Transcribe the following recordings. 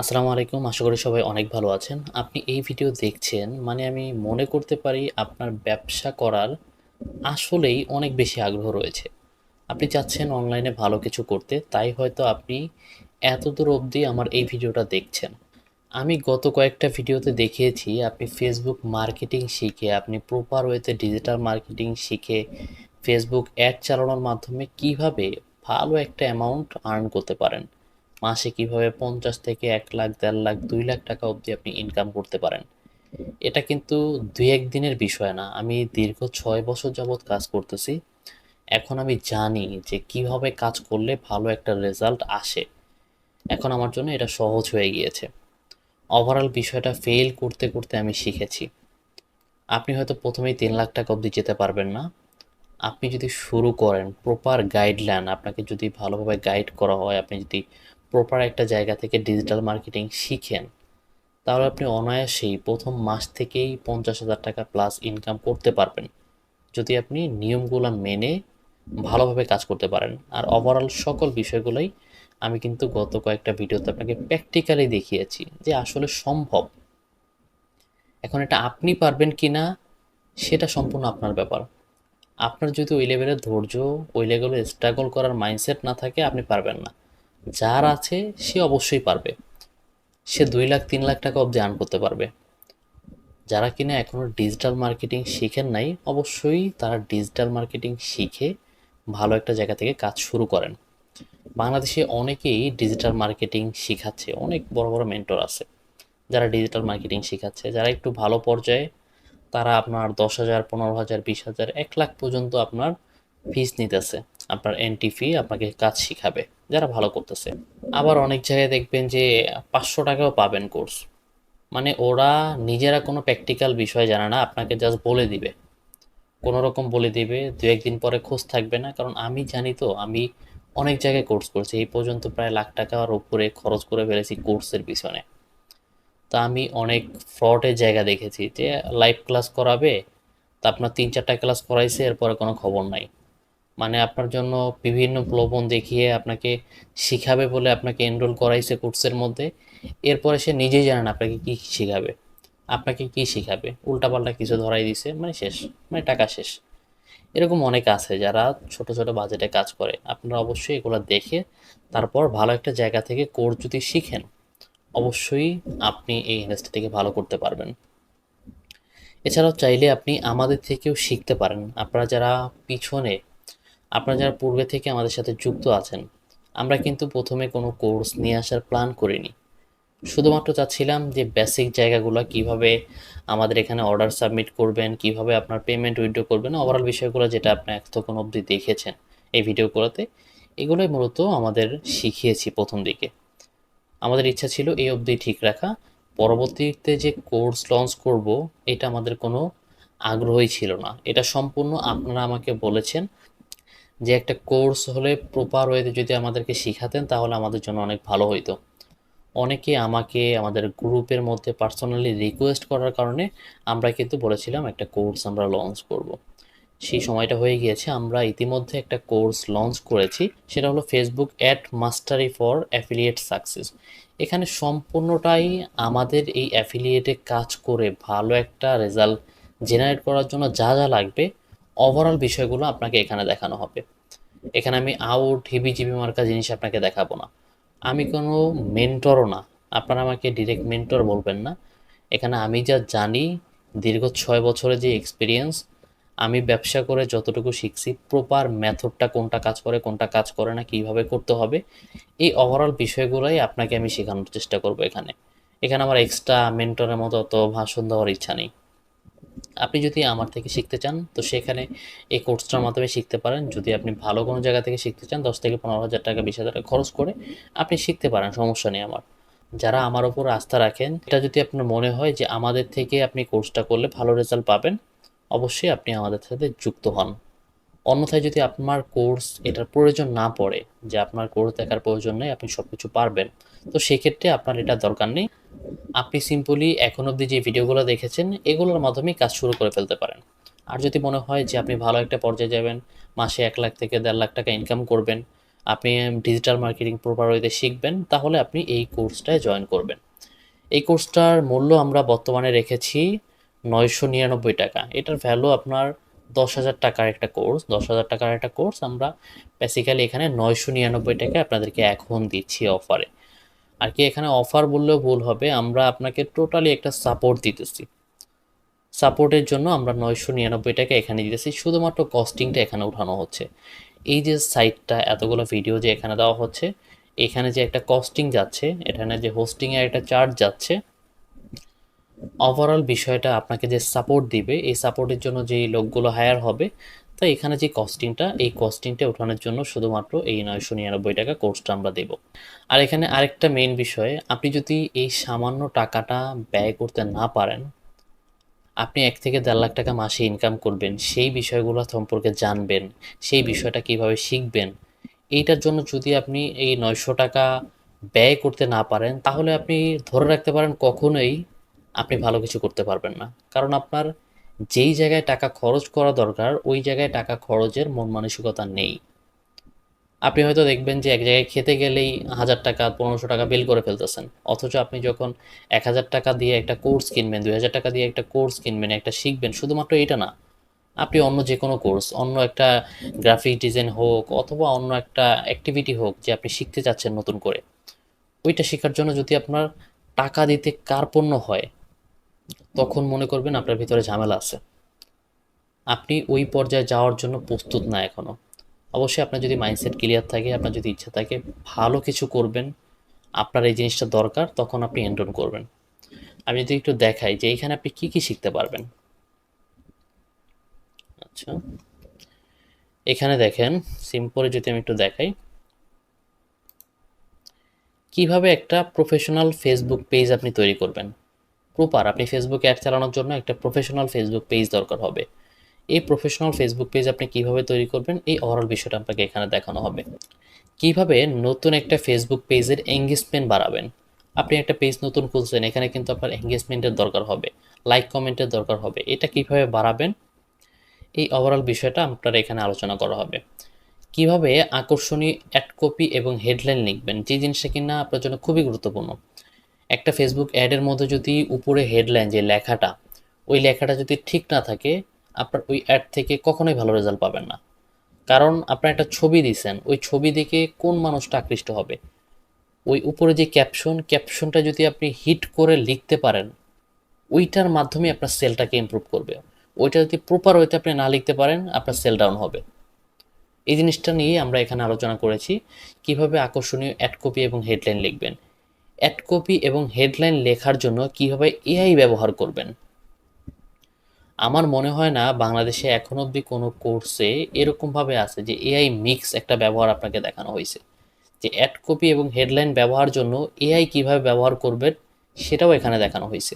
আসসালামু আলাইকুম। আশা করি সবাই অনেক ভালো আছেন। আপনি এই ভিডিও দেখছেন মানে আমি মনে করতে পারি আপনার ব্যবসা করার আসলেই অনেক বেশি আগ্রহ রয়েছে। আপনি চাচ্ছেন অনলাইনে ভালো কিছু করতে, তাই হয়তো আপনি এতদূর অবধি আমার এই ভিডিওটা দেখছেন। আমি গত কয়েকটা ভিডিওতে দেখিয়েছি আপনি ফেসবুক মার্কেটিং শিখে, আপনি প্রপার ওয়েতে ডিজিটাল মার্কেটিং শিখে ফেসবুক অ্যাড চালানোর মাধ্যমে কিভাবে ভালো একটা অ্যামাউন্ট আর্ন করতে পারেন। মাসে কিভাবে ৫০ থেকে ১ লাখ, ১.৫ লাখ, ২ লাখ টাকা অবধি আপনি ইনকাম করতে পারেন। এটা কিন্তু ২-১ দিনের বিষয় না। আমি দীর্ঘ ৬ বছর যাবৎ কাজ করতেছি। এখন আমি জানি যে কিভাবে কাজ করলে ভালো একটা রেজাল্ট আসে। এখন আমার জন্য এটা সহজ হয়ে গিয়েছে। ওভারঅল বিষয়টা ফেল করতে করতে আমি শিখেছি। আপনি হয়তো প্রথমেই ৩ লাখ টাকা অবধি যেতে পারবেন না। আপনি যদি শুরু করেন প্রপার গাইডলাইন, আপনাকে যদি ভালোভাবে গাইড করা হয়, আপনি যদি প্রপার একটা জায়গা থেকে ডিজিটাল মার্কেটিং শিখেন, তাহলে আপনি অনায়াসেই প্রথম মাস থেকেই ৫০,০০০ টাকা প্লাস ইনকাম করতে পারবেন, যদি আপনি নিয়মগুলো মেনে ভালোভাবে কাজ করতে পারেন। আর ওভারঅল সকল বিষয়গুলোই আমি কিন্তু গত কয়েকটা ভিডিওতে আপনাকে প্র্যাকটিক্যালি দেখিয়েছি যে আসলে সম্ভব। এখন এটা আপনি পারবেন কিনা সেটা সম্পূর্ণ আপনার ব্যাপার। আপনার যদি ওই লেভেলের ধৈর্য, ওই লেভেলে স্ট্রাগল করার মাইন্ডসেট না থাকে, আপনি পারবেন না। যার আছে সে অবশ্যই পারবে। সে ২ লাখ ৩ লাখ টাকা অবধি আর্ন করতে পারবে। যারা কিনা এখনও ডিজিটাল মার্কেটিং শিখেন নাই, অবশ্যই তারা ডিজিটাল মার্কেটিং শিখে ভালো একটা জায়গা থেকে কাজ শুরু করেন। বাংলাদেশে অনেকেই ডিজিটাল মার্কেটিং শিখাচ্ছে, অনেক বড় বড় মেন্টর আছে যারা ডিজিটাল মার্কেটিং শিখাচ্ছে। যারা একটু ভালো পর্যায়ে, তারা আপনার ১০,০০০, ১৫,০০০, ২০,০০০, ১ লাখ পর্যন্ত আপনার ফিস নিতেছে। আপনার এন্ট্রি ফি, আপনাকে কাজ শিখাবে যারা ভালো করতেছে। আবার অনেক জায়গায় দেখবেন যে ৫০০ টাকাও পাবেন কোর্স। মানে ওরা নিজেরা কোনো প্র্যাকটিক্যাল বিষয় জানে না, আপনাকে জাস্ট বলে দিবে, কোনো রকম বলে দিবে, দু একদিন পরে খোঁজ থাকবে না। কারণ আমি জানি তো, আমি অনেক জায়গায় কোর্স করছি, এই পর্যন্ত প্রায় লাখ টাকার উপরে খরচ করে ফেলেছি কোর্সের পিছনে। তা আমি অনেক ফ্রডের জায়গা দেখেছি যে লাইভ ক্লাস করাবে, তা আপনার ৩-৪টা ক্লাস করাইছে, এরপরে কোনো খবর নাই। মানে আপনার জন্য বিভিন্ন প্রলোভন দেখিয়ে আপনাকে শিখাবে বলে আপনাকে এনরোল করাইছে কোর্সের মধ্যে। এরপরে সে নিজেই জানে না আপনাকে কী শিখাবে, আপনাকে কী শিখাবে, উল্টাপাল্টা কিছু ধরাই দিছে, মানে শেষ, মানে টাকা শেষ। এরকম অনেক আছে যারা ছোট ছোট বাজেটে কাজ করে। আপনারা অবশ্যই এগুলো দেখে তারপর ভালো একটা জায়গা থেকে কোর্স যদি শিখেন, অবশ্যই আপনি এই ইন্ডাস্ট্রি থেকে ভালো করতে পারবেন। এছাড়াও চাইলে আপনি আমাদের থেকেও শিখতে পারেন। আপনারা যারা পূর্বে থেকে আমাদের সাথে যুক্ত আছেন, আমরা কিন্তু প্রথমে কোনো কোর্স নিয়ে আসার প্ল্যান করিনি। শুধুমাত্র চাচ্ছিলাম যে বেসিক জায়গাগুলো কিভাবে আমাদের এখানে অর্ডার সাবমিট করবেন, কিভাবে আপনার পেমেন্ট উইথড্র করবেন, ওভারঅল বিষয়গুলো যেটা আপনি এতক্ষণ অবধি দেখেছেন এই ভিডিওগুলোতে, এগুলোই মূলত আমাদের শিখিয়েছি প্রথম দিকে। আমাদের ইচ্ছা ছিল এই অবধি ঠিক রাখা। পরবর্তীতে যে কোর্স লঞ্চ করব, এটা আমাদের কোনো আগ্রহই ছিল না। এটা সম্পূর্ণ আপনারা আমাকে বলেছেন যে একটা কোর্স হলে প্রপার ওয়েতে যদি আমাদেরকে শিখাতেন, তাহলে আমাদের জন্য অনেক ভালো হইতো। অনেকে আমাকে আমাদের গ্রুপের মধ্যে পার্সোনালি রিকোয়েস্ট করার কারণে আমরা কিন্তু বলেছিলাম একটা কোর্স আমরা লঞ্চ করব। সেই সময়টা হয়ে গিয়েছে, আমরা ইতিমধ্যে একটা কোর্স লঞ্চ করেছি। সেটা হলো Facebook ad mastery for affiliate success. এখানে সম্পূর্ণটাই আমাদের এই অ্যাফিলিয়েটে কাজ করে ভালো একটা রেজাল্ট জেনারেট করার জন্য যা যা লাগবে, ওভারঅল বিষয়গুলো আপনাকে এখানে দেখানো হবে। এখানে আমি আউট হিবিজিবি মার্কা জিনিস আপনাকে দেখাবো না। আমি কোনো মেন্টরও না, আপনারা আমাকে ডিরেক্ট মেন্টর বলবেন না। এখানে আমি যা জানি, দীর্ঘ ৬ বছরের যে এক্সপিরিয়েন্স, আমি ব্যবসা করে যতটুকু শিখছি, প্রপার মেথডটা কোনটা কাজ করে কোনটা কাজ করে না, কীভাবে করতে হবে, এই ওভারঅল বিষয়গুলোই আপনাকে আমি শেখানোর চেষ্টা করব এখানে। এখানে আমার এক্সট্রা মেন্টরের মতো অত ভাষণ দেওয়ার ইচ্ছা নেই। আপনি যদি আমার থেকে শিখতে চান, তো সেখানে এই কোর্সটার মাধ্যমে শিখতে পারেন। যদি আপনি ভালো কোনো জায়গা থেকে শিখতে চান, ১০ থেকে ১৫,০০০ টাকা, ২০,০০০ টাকা খরচ করে আপনি শিখতে পারেন, সমস্যা নেই আমার। যারা আমার উপর আস্থা রাখেন, এটা যদি আপনার মনে হয় যে আমাদের থেকে আপনি কোর্সটা করলে ভালো রেজাল্ট পাবেন, অবশ্যই আপনি আমাদের সাথে যুক্ত হন। অন্যথায় যদি আপনার কোর্স এটার প্রয়োজন না পড়ে, যে আপনার কোর্স দেখার প্রয়োজন নেই, আপনি সব কিছু পারবেন, তো সেক্ষেত্রে আপনার এটা দরকার নেই। আপনি সিম্পলি এখন অবধি যে ভিডিওগুলো দেখেছেন, এগুলোর মাধ্যমেই কাজ শুরু করে ফেলতে পারেন। আর যদি মনে হয় যে আপনি ভালো একটা পর্যায়ে যাবেন, মাসে ১ লাখ থেকে ১.৫ লাখ টাকা ইনকাম করবেন, আপনি ডিজিটাল মার্কেটিং প্রপার ওয়েতে শিখবেন, তাহলে আপনি এই কোর্সটায় জয়েন করবেন। এই কোর্সটার মূল্য আমরা বর্তমানে রেখেছি 999 টাকা। এটার ভ্যালু আপনার 10,000 টাকার একটা কোর্স। 10,000 টাকার একটা কোর্স আমরা বেসিক্যালি এখানে 999 টাকায় আপনাদেরকে এখন দিচ্ছি অফারে। আর কি এখানে অফার বললেও ভুল হবে, আমরা আপনাকে টোটালি একটা সাপোর্ট দিতেছি। সাপোর্টের জন্য আমরা 999 টাকা এখানে দিতেছি, শুধুমাত্র কস্টিংটা এখানে উঠানো হচ্ছে। এই যে সাইটটা এতগুলো ভিডিও যে এখানে দেওয়া হচ্ছে, এখানে যে একটা কস্টিং যাচ্ছে, এখানে যে হোস্টিংয়ের একটা চার্জ যাচ্ছে, ওভারঅল বিষয়টা আপনাকে যে সাপোর্ট দিবে, এই সাপোর্টের জন্য যেই লোকগুলো হায়ার হবে, তো এখানে যে কস্টিংটা, এই কস্টিংটা ওঠানোর জন্য শুধুমাত্র এই 999 টাকা কোর্সটা আমরা দেব। আর এখানে আরেকটা মেইন বিষয়, আপনি যদি এই সামান্য টাকাটা ব্যয় করতে না পারেন, আপনি 1 থেকে 1.5 লাখ টাকা মাসে ইনকাম করবেন, সেই বিষয়গুলো সম্পর্কে জানবেন, সেই বিষয়টা কিভাবে শিখবেন, এইটার জন্য যদি আপনি এই 900 টাকা ব্যয় করতে না পারেন, তাহলে আপনি ধরে রাখতে পারেন কখনোই আপনি ভালো কিছু করতে পারবেন না। কারণ আপনার যেই জায়গায় টাকা খরচ করা দরকার, ওই জায়গায় টাকা খরচের মন মানসিকতা নেই। আপনি হয়তো দেখবেন যে এক জায়গায় খেতে গেলেই 1,000 টাকা 1,500 টাকা বিল করে ফেলতেছেন, অথচ আপনি যখন 1,000 টাকা দিয়ে একটা কোর্স কিনবেন, 2,000 টাকা দিয়ে একটা কোর্স কিনবেন, একটা শিখবেন, শুধুমাত্র এটা না, আপনি অন্য যে কোনো কোর্স, অন্য একটা গ্রাফিক ডিজাইন হোক অথবা অন্য একটা অ্যাক্টিভিটি হোক যে আপনি শিখতে চাচ্ছেন নতুন করে, ওইটা শেখার জন্য যদি আপনার টাকা দিতে কার্পণ্য হয়, তখন মনে করবেন আপনার ভিতরে ঝামেলা আছে, আপনি ওই পর্যায়ে যাওয়ার জন্য প্রস্তুত না এখনো। অবশ্যই আপনার যদি মাইন্ডসেট ক্লিয়ার থাকে, আপনার যদি ইচ্ছা থাকে ভালো কিছু করবেন, আপনার এই জিনিসটা দরকার, তখন আপনি এনরোল করবেন। আমি যদি একটু দেখাই যে এইখানে আপনি কি কি শিখতে পারবেন। আচ্ছা, এখানে দেখেন, সিম্পলি যদি আমি একটু দেখাই, কিভাবে একটা প্রফেশনাল ফেসবুক পেজ আপনি তৈরি করবেন। প্রপার আপনি ফেসবুক অ্যাড চালানোর জন্য একটা প্রফেশনাল ফেসবুক পেজ দরকার হবে। এই প্রফেশনাল ফেসবুক পেজ আপনি কিভাবে তৈরি করবেন, এই ওভারঅল বিষয়টা আপনাকে এখানে দেখানো হবে। কিভাবে নতুন একটা ফেসবুক পেজের এঙ্গেজমেন্ট বাড়াবেন। আপনি একটা পেজ নতুন খুলছেন, এখানে কিন্তু আপনার এঙ্গেজমেন্টের দরকার হবে, লাইক কমেন্টের দরকার হবে, এটা কিভাবে বাড়াবেন, এই ওভারঅল বিষয়টা আপনার এখানে আলোচনা করা হবে। কিভাবে আকর্ষণীয় অ্যাড কপি এবং হেডলাইন লিখবেন, যে জিনিসটা কিনা আপনার জন্য খুবই গুরুত্বপূর্ণ। একটা ফেসবুক অ্যাডের মধ্যে যদি উপরে হেডলাইন যে লেখাটা, ওই লেখাটা যদি ঠিক না থাকে, আপনার ওই অ্যাড থেকে কখনোই ভালো রেজাল্ট পাবেন না। কারণ আপনার একটা ছবি দিছেন, ওই ছবি দেখে কোন মানুষটা আকৃষ্ট হবে, ওই উপরে যে ক্যাপশনটা যদি আপনি হিট করে লিখতে পারেন, ওইটার মাধ্যমে আপনার সেলটাকে ইমপ্রুভ করবে। ওইটা যদি প্রপার ওয়েতে আপনি না লিখতে পারেন, আপনার সেল ডাউন হবে। এই জিনিসটা নিয়ে আমরা এখানে আলোচনা করেছি, কিভাবে আকর্ষণীয় অ্যাড কপি এবং হেডলাইন লিখবেন। অ্যাড কপি এবং হেডলাইন লেখার জন্য কিভাবে এআই ব্যবহার করবেন। আমার মনে হয় না বাংলাদেশে এখন অবধি কোনো কোর্সে এরকমভাবে আছে যে এআই মিক্স একটা ব্যবহার আপনাকে দেখানো হয়েছে, যে অ্যাড কপি এবং হেডলাইন ব্যবহার জন্য এআই কিভাবে ব্যবহার করবেন, সেটাও এখানে দেখানো হয়েছে।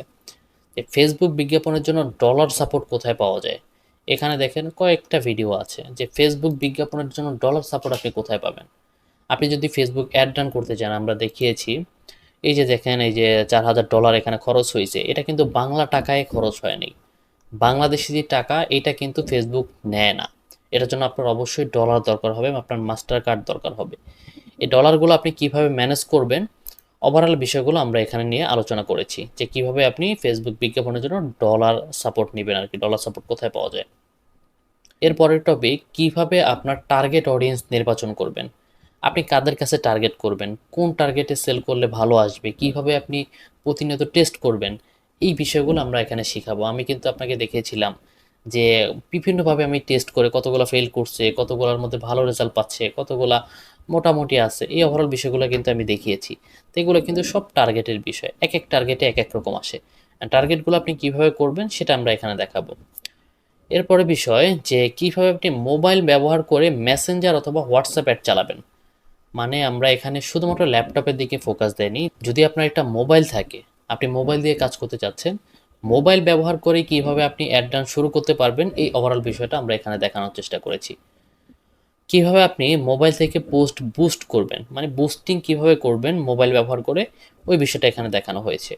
যে ফেসবুক বিজ্ঞাপনের জন্য ডলার সাপোর্ট কোথায় পাওয়া যায়, এখানে দেখেন কয়েকটা ভিডিও আছে যে ফেসবুক বিজ্ঞাপনের জন্য ডলার সাপোর্ট আপনি কোথায় পাবেন। আপনি যদি ফেসবুক অ্যাড রান করতে চান, আমরা দেখিয়েছি, এই যে দেখেন, এই যে $4,000 এখানে খরচ হয়েছে, এটা কিন্তু বাংলা টাকায় খরচ হয়নি। বাংলাদেশি যে টাকা, এটা কিন্তু ফেসবুক নেয় না। এটার জন্য আপনার অবশ্যই ডলার দরকার হবে, আপনার মাস্টার কার্ড দরকার হবে। এই ডলারগুলো আপনি কিভাবে ম্যানেজ করবেন, ওভারঅল বিষয়গুলো আমরা এখানে নিয়ে আলোচনা করেছি, যে কিভাবে আপনি ফেসবুক বিজ্ঞাপনের জন্য ডলার সাপোর্ট নেবেন, আর কি ডলার সাপোর্ট কোথায় পাওয়া যায়। এরপরের টপিক, কিভাবে আপনার টার্গেট অডিয়েন্স নির্বাচন করবেন। আপনি কাদের কাছে টার্গেট করবেন, কোন টার্গেটে সেল করলে ভালো আসবে, কিভাবে আপনি প্রতিনিয়ত টেস্ট করবেন, এই বিষয়গুলো আমরা এখানে শিখাবো। আমি কিন্তু আপনাকে দেখিয়েছিলাম যে বিভিন্নভাবে আমি টেস্ট করে কতগুলো ফেল করছে, কতগুলোর মধ্যে ভালো রেজাল্ট পাচ্ছে, কতগুলা মোটামুটি আছে, এই ওভারঅল বিষয়গুলো কিন্তু আমি দেখিয়েছি। তো এগুলো কিন্তু সব টার্গেটের বিষয়, এক এক টার্গেটে এক এক রকম আসে। টার্গেটগুলো আপনি কিভাবে করবেন সেটা আমরা এখানে দেখাবো। এরপরে বিষয় যে কিভাবে আপনি মোবাইল ব্যবহার করে মেসেঞ্জার অথবা হোয়াটসঅ্যাপ অ্যাড চালাবেন। মানে আমরা এখানে শুধুমাত্র ল্যাপটপের দিকে ফোকাস দেয়নি, যদি আপনার একটা মোবাইল থাকে, আপনি মোবাইল দিয়ে কাজ করতে চাচ্ছেন, মোবাইল ব্যবহার করে কিভাবে আপনি অ্যাড রান শুরু করতে পারবেন, এই ওভারঅল বিষয়টা আমরা এখানে দেখানোর চেষ্টা করেছি। কিভাবে আপনি মোবাইল থেকে পোস্ট বুস্ট করবেন, মানে বুস্টিং কিভাবে করবেন মোবাইল ব্যবহার করে, ওই বিষয়টা এখানে দেখানো হয়েছে।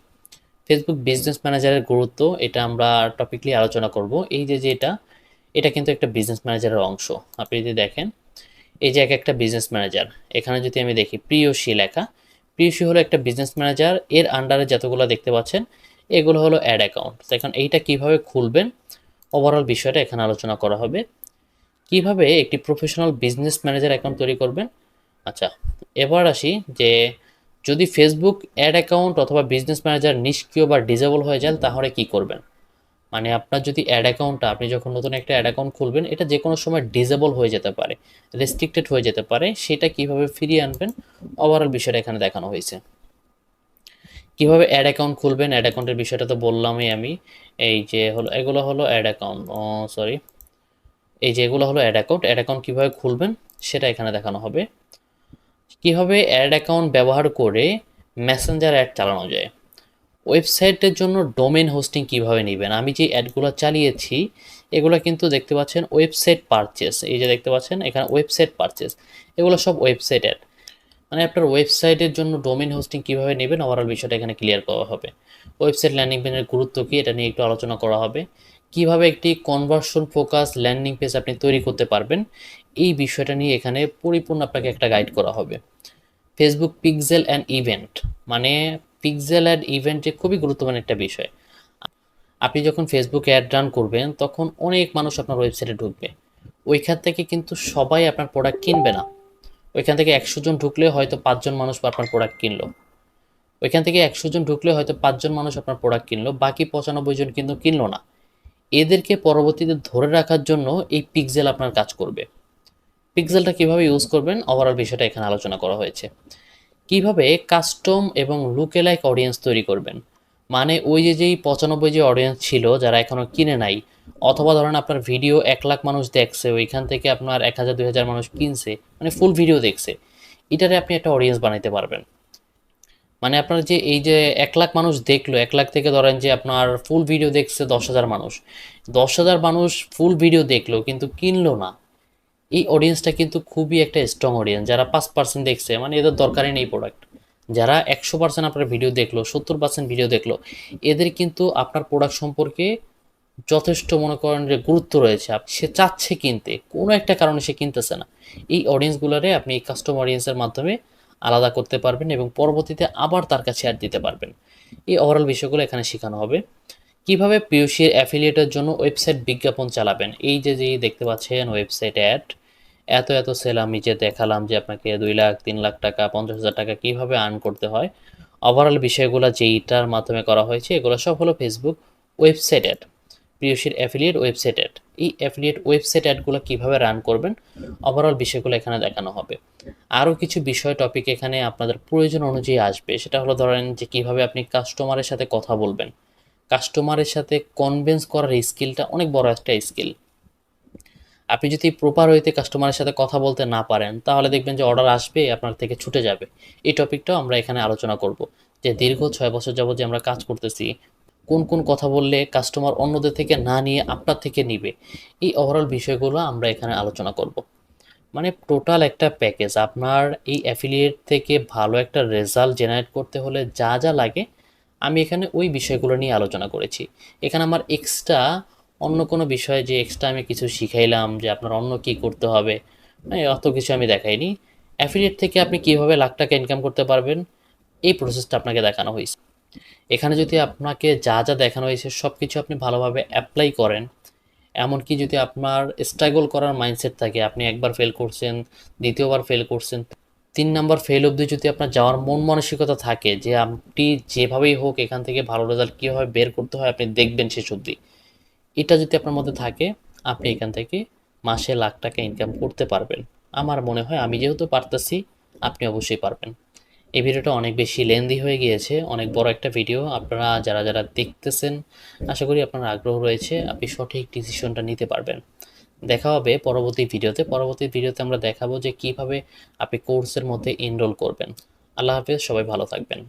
ফেসবুক বিজনেস ম্যানেজারের গুরুত্ব, এটা আমরা টপিকলি আলোচনা করব। এই যে এটা, এটা কিন্তু একটা বিজনেস ম্যানেজারের অংশ। আপনি যদি দেখেন, এই যে একটা বিজনেস ম্যানেজার, এখানে যদি আমি দেখি প্রিয়সী লেখা, প্রিয়সী হলো একটা বিজনেস ম্যানেজার, এর আন্ডারে যতগুলো দেখতে পাচ্ছেন এগুলো হলো অ্যাড অ্যাকাউন্ট। এখন এইটা কিভাবে খুলবেন ওভারঅল বিষয়টা এখানে আলোচনা করা হবে। কিভাবে একটি প্রফেশনাল বিজনেস ম্যানেজার অ্যাকাউন্ট তৈরি করবেন। আচ্ছা, এবার আসি যে যদি ফেসবুক অ্যাড অ্যাকাউন্ট অথবা বিজনেস ম্যানেজার নিষ্ক্রিয় বা ডিসেবল হয়ে যান তাহলে কি করবেন। মানে আপনার যদি অ্যাড অ্যাকাউন্টটা, আপনি যখন নতুন একটা অ্যাড অ্যাকাউন্ট খুলবেন এটা যে কোনো সময় ডিসেবল হয়ে যেতে পারে, রেস্ট্রিক্টেড হয়ে যেতে পারে, সেটা কিভাবে ফিরিয়ে আনবেন ওভারঅল বিষয়টা এখানে দেখানো হয়েছে। কিভাবে অ্যাড অ্যাকাউন্ট খুলবেন, অ্যাড অ্যাকাউন্টের বিষয়টা তো বললামই আমি। এই যে হলো এগুলো হলো অ্যাড অ্যাকাউন্ট, সরি, এই যে এগুলো হলো অ্যাড অ্যাকাউন্ট। অ্যাড অ্যাকাউন্ট কীভাবে খুলবেন সেটা এখানে দেখানো হবে। কীভাবে অ্যাড অ্যাকাউন্ট ব্যবহার করে মেসেঞ্জার অ্যাড চালানো যায়। ওয়েবসাইটের জন্য ডোমেন হোস্টিং কিভাবে নেবেন। আমি যে অ্যাডগুলো চালিয়েছি এগুলো কিন্তু দেখতে পাচ্ছেন ওয়েবসাইট পারচেস, এই যে দেখতে পাচ্ছেন এখানে ওয়েবসাইট পারচেস, এগুলো সব ওয়েবসাইট অ্যাড। মানে আপনার ওয়েবসাইটের জন্য ডোমেন হোস্টিং কিভাবে নেবেন ওভারঅল বিষয়টা এখানে ক্লিয়ার করা হবে। ওয়েবসাইট ল্যান্ডিং পেজের গুরুত্ব কী এটা নিয়ে একটু আলোচনা করা হবে। কিভাবে একটি কনভার্সন ফোকাস ল্যান্ডিং পেজ আপনি তৈরি করতে পারবেন এই বিষয়টা নিয়ে এখানে পরিপূর্ণ আপনাকে একটা গাইড করা হবে। ফেসবুক পিক্সেল অ্যান্ড ইভেন্ট, মানে পিক্সেল অ্যাড ইভেন্ট যে খুবই গুরুত্বপূর্ণ একটা বিষয়। আপনি যখন ফেসবুক অ্যাড রান করবেন তখন অনেক মানুষ আপনার ওয়েবসাইটে ঢুকবে, ওইখান থেকে কিন্তু সবাই আপনার প্রোডাক্ট কিনবে না। ওইখান থেকে 100 জন ঢুকলে হয়তো 5 জন মানুষ আপনার প্রোডাক্ট কিনলো, ওইখান থেকে 100 জন ঢুকলে হয়তো 5 জন মানুষ আপনার প্রোডাক্ট কিনলো, বাকি 95 জন কিন্তু কিনলো না। এদেরকে পরবর্তীতে ধরে রাখার জন্য এই পিক্সেল আপনার কাজ করবে। পিক্সেলটা কিভাবে ইউজ করবেন ওভারঅল বিষয়টা এখানে আলোচনা করা হয়েছে। কিভাবে কাস্টম এবং লুকেলাইক অডিয়েন্স তৈরি করবেন, মানে ওই যে যেই 95 যে অডিয়েন্স ছিল যারা এখনও কিনে নাই, অথবা ধরেন আপনার ভিডিও 1 লাখ মানুষ দেখছে, ওইখান থেকে আপনার 1000 2000 মানুষ কিনছে, মানে ফুল ভিডিও দেখছে, এটারে আপনি একটা অডিয়েন্স বানাইতে পারবেন। মানে আপনার যে এই যে 1 লাখ মানুষ দেখলো, 1 লাখ থেকে ধরেন যে আপনার ফুল ভিডিও দেখছে 10,000 মানুষ, 10,000 মানুষ ফুল ভিডিও দেখলো কিন্তু কিনলো না, এই অডিয়েন্সটা কিন্তু খুবই একটা স্ট্রং অডিয়েন্স। যারা 5% দেখছে মানে এদের দরকারই নেই প্রোডাক্ট, যারা 100% আপনার ভিডিও দেখলো, 70% ভিডিও দেখলো, এদের কিন্তু আপনার প্রোডাক্ট সম্পর্কে যথেষ্ট মনে করেন যে গুরুত্ব রয়েছে, সে চাচ্ছে কিনতে, কোনো একটা কারণে সে কিনতেছে না। এই অডিয়েন্সগুলোরে আপনি এই কাস্টম অডিয়েন্সের মাধ্যমে আলাদা করতে পারবেন এবং পরবর্তীতে আবার তার কাছে অ্যাড দিতে পারবেন। এই ওভারঅল বিষয়গুলো এখানে শেখানো হবে। কিভাবে প্রিয়সীর অ্যাফিলিয়েটের জন্য ওয়েবসাইট বিজ্ঞাপন চালাবেন। এই যে যে দেখতে পাচ্ছেন ওয়েবসাইট অ্যাড, এত এত সেল আমি যে দেখালাম যে আপনাকে 2 লাখ 3 লাখ টাকা 50,000 টাকা কীভাবে আর্ন করতে হয়, ওভারঅল বিষয়গুলো যেইটার মাধ্যমে করা হয়েছে এগুলো সব হলো ফেসবুক ওয়েবসাইট অ্যাড, প্রিয়সীর অ্যাফিলিয়েট ওয়েবসাইট অ্যাড। এই অ্যাফিলিয়েট ওয়েবসাইট অ্যাডগুলো কীভাবে রান করবেন ওভারঅল বিষয়গুলো এখানে দেখানো হবে। আরও কিছু বিষয় টপিক এখানে আপনাদের প্রয়োজন অনুযায়ী আসবে, সেটা হলো ধরেন যে কীভাবে আপনি কাস্টমারের সাথে কথা বলবেন। কাস্টমারের সাথে কনভিন্স করার স্কিলটা অনেক বড় একটা স্কিল। আপনি যদি প্রপার ওয়েতে কাস্টমারের সাথে কথা বলতে না পারেন তাহলে দেখবেন যে অর্ডার আসবে আপনার থেকে ছুটে যাবে। এই টপিকটাও আমরা এখানে আলোচনা করব, যে দীর্ঘ 6 বছর যাবত যে আমরা কাজ করতেছি, কোন কোন কথা বললে কাস্টমার অন্যদের থেকে না নিয়ে আপনার থেকে নিবে, এই ওভারঅল বিষয়গুলো আমরা এখানে আলোচনা করব। মানে টোটাল একটা প্যাকেজ, আপনার এই অ্যাফিলিয়েট থেকে ভালো একটা রেজাল্ট জেনারেট করতে হলে যা যা লাগে আমি এখানে ওই বিষয়গুলো নিয়ে আলোচনা করেছি। এখানে আমার এক্সট্রা অন্য কোনো বিষয়ে যে এক্সট্রা আমি কিছু শিখাইলাম যে আপনার অন্য কী করতে হবে, অত কিছু আমি দেখাইনি। অ্যাফিলিয়েট থেকে আপনি কীভাবে লাখ টাকা ইনকাম করতে পারবেন এই প্রসেসটা আপনাকে দেখানো হয়েছে। এখানে যদি আপনাকে যা যা দেখানো হয়েছে সব কিছু আপনি ভালোভাবে অ্যাপ্লাই করেন, এমনকি যদি আপনার স্ট্রাগল করার মাইন্ডসেট থাকে, আপনি একবার ফেল করছেন, দ্বিতীয়বার ফেল করছেন, 3 নাম্বার ফেল অবধি যদি আপনার যাওয়ার মন মানসিকতা থাকে যে আপনি যেভাবেই হোক এখান থেকে ভালো রেজাল্ট কীভাবে বের করতে হয় আপনি দেখবেন শেষ অবধি, এটা যদি আপনার মধ্যে থাকে আপনি এখান থেকে মাসে লাখ টাকা ইনকাম করতে পারবেন। আমার মনে হয় আমি যেহেতু পারতেছি আপনি অবশ্যই পারবেন। এই ভিডিওটা অনেক বেশি লেন্দি হয়ে গিয়েছে, অনেক বড় একটা ভিডিও। আপনারা যারা যারা দেখতেছেন আশা করি আপনার আগ্রহ রয়েছে, আপনি সঠিক ডিসিশনটা নিতে পারবেন। দেখা হবে পরবর্তী ভিডিওতে। পরবর্তী ভিডিওতে আমরা দেখাবো যে কিভাবে আপনি কোর্সের মধ্যে এনরোল করবেন। আল্লাহ হাফেজ, সবাই ভালো থাকবেন।